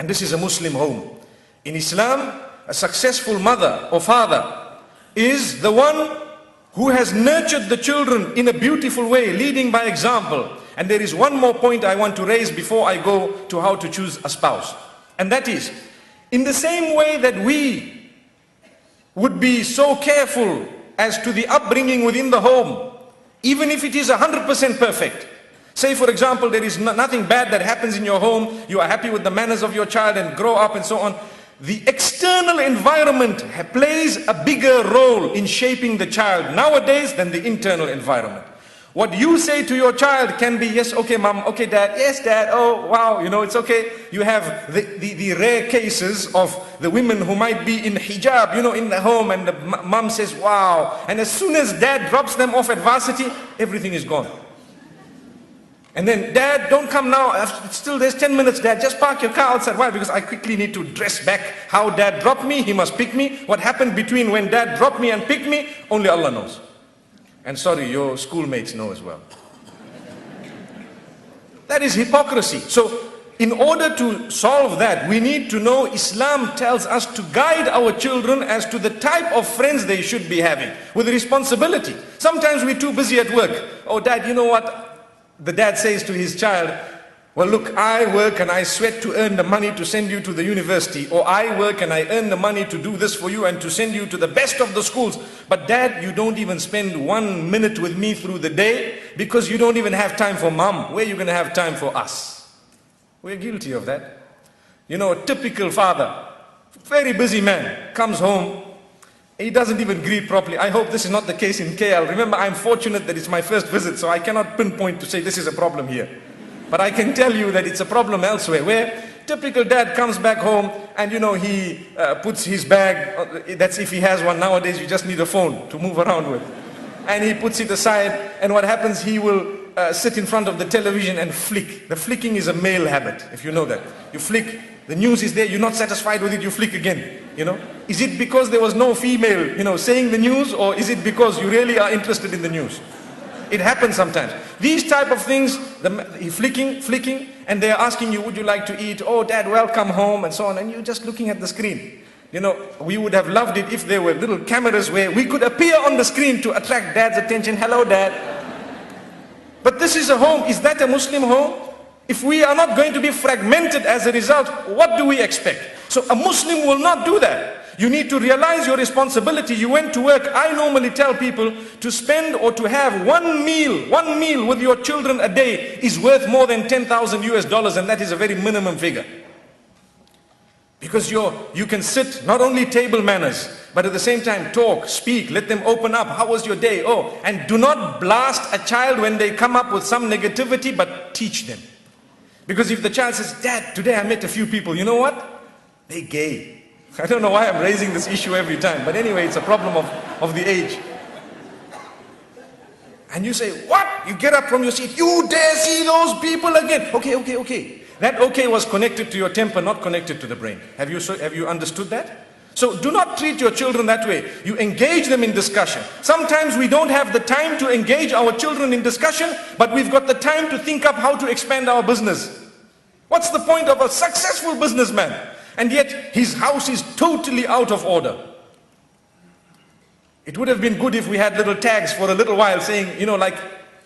And this is a Muslim home. In Islam, a successful mother or father is the one who has nurtured the children in a beautiful way, leading by example. And there is one more point I want to raise before I go to how to choose a spouse. And that is, in the same way that we would be so careful as to the upbringing within the home, even if it is 100% perfect. Say for example, there is nothing bad that happens in your home, you are happy with the manners of your child and grow up and so on. The external environment plays a bigger role in shaping the child nowadays than the internal environment. What you say to your child can be, yes, okay mom, okay dad, yes dad, oh wow, it's okay. You have the rare cases of the women who might be in hijab, in the home, and the mom says, wow. And as soon as dad drops them off at varsity, everything is gone. And then, dad, don't come now, still there's 10 minutes, dad, just park your car outside. Why? Because I quickly need to dress back. How dad dropped me, he must pick me. What happened between when dad dropped me and picked me, only Allah knows. And sorry, your schoolmates know as well. That is hypocrisy. So, in order to solve that, we need to know Islam tells us to guide our children as to the type of friends they should be having, with responsibility. Sometimes we're too busy at work. Oh dad, you know what? The dad says to his child, well look, I work and I sweat to earn the money to send you to the university, or I work and I earn the money to do this for you and to send you to the best of the schools. But dad, you don't even spend 1 minute with me through the day because you don't even have time for mom. Where are you going to have time for us? We're guilty of that. A typical father, very busy man, comes home, he doesn't even greet properly. I hope this is not the case in KL. Remember, I'm fortunate that it's my first visit, so I cannot pinpoint to say this is a problem here. But I can tell you that it's a problem elsewhere, where typical dad comes back home and he puts his bag, that's if he has one. Nowadays you just need a phone to move around with. And he puts it aside, and what happens, he will sit in front of the television and flick. The flicking is a male habit, if you know that. You flick, the news is there, you're not satisfied with it, you flick again. Is it because there was no female, saying the news, or is it because you really are interested in the news? It happens sometimes. These type of things, flicking, and they're asking you, would you like to eat? Oh dad, welcome home, and so on, and you're just looking at the screen. We would have loved it if there were little cameras where we could appear on the screen to attract dad's attention. Hello dad. But this is a home. Is that a Muslim home? If we are not going to be fragmented as a result, what do we expect? So a Muslim will not do that. You need to realize your responsibility. You went to work. I normally tell people to spend or to have one meal with your children a day is worth more than 10,000 US dollars, and that is a very minimum figure. Because you can sit, not only table manners, but at the same time talk, speak, let them open up. How was your day? Oh, and do not blast a child when they come up with some negativity, but teach them. Because if the child says, dad, today I met a few people, you know what? They're gay. I don't know why I'm raising this issue every time, but anyway, it's a problem of the age. And you say, what? You get up from your seat, you dare see those people again? Okay. That okay was connected to your temper, not connected to the brain. Have you understood that? So do not treat your children that way. You engage them in discussion. Sometimes we don't have the time to engage our children in discussion, but we've got the time to think up how to expand our business. What's the point of a successful businessman? And yet his house is totally out of order. It would have been good if we had little tags for a little while saying, like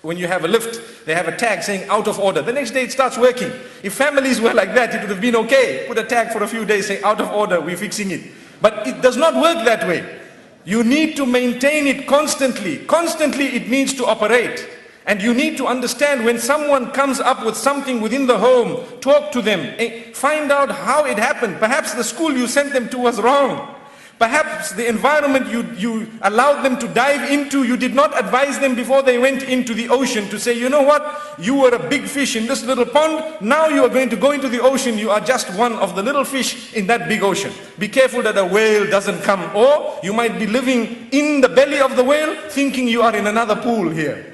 when you have a lift, they have a tag saying out of order. The next day it starts working. If families were like that, it would have been okay. Put a tag for a few days saying out of order, we're fixing it. But it does not work that way. You need to maintain it constantly. Constantly it needs to operate. And you need to understand when someone comes up with something within the home, talk to them, find out how it happened. Perhaps the school you sent them to was wrong. Perhaps the environment you allowed them to dive into, you did not advise them before they went into the ocean to say, you know what, you were a big fish in this little pond, now you are going to go into the ocean, you are just one of the little fish in that big ocean. Be careful that a whale doesn't come, or you might be living in the belly of the whale thinking you are in another pool here.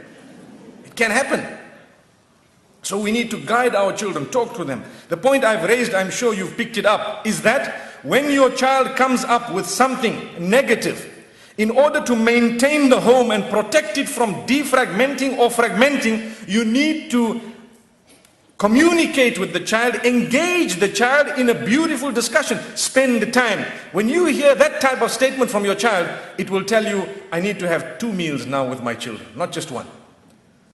It can happen. So we need to guide our children, talk to them. The point I've raised, I'm sure you've picked it up, is that when your child comes up with something negative, in order to maintain the home and protect it from defragmenting or fragmenting, you need to Communicate with the child, engage the child in a beautiful discussion, spend time. When you hear that type of statement from your child, it will tell you, I need to have 2 meals now with my children, not just one.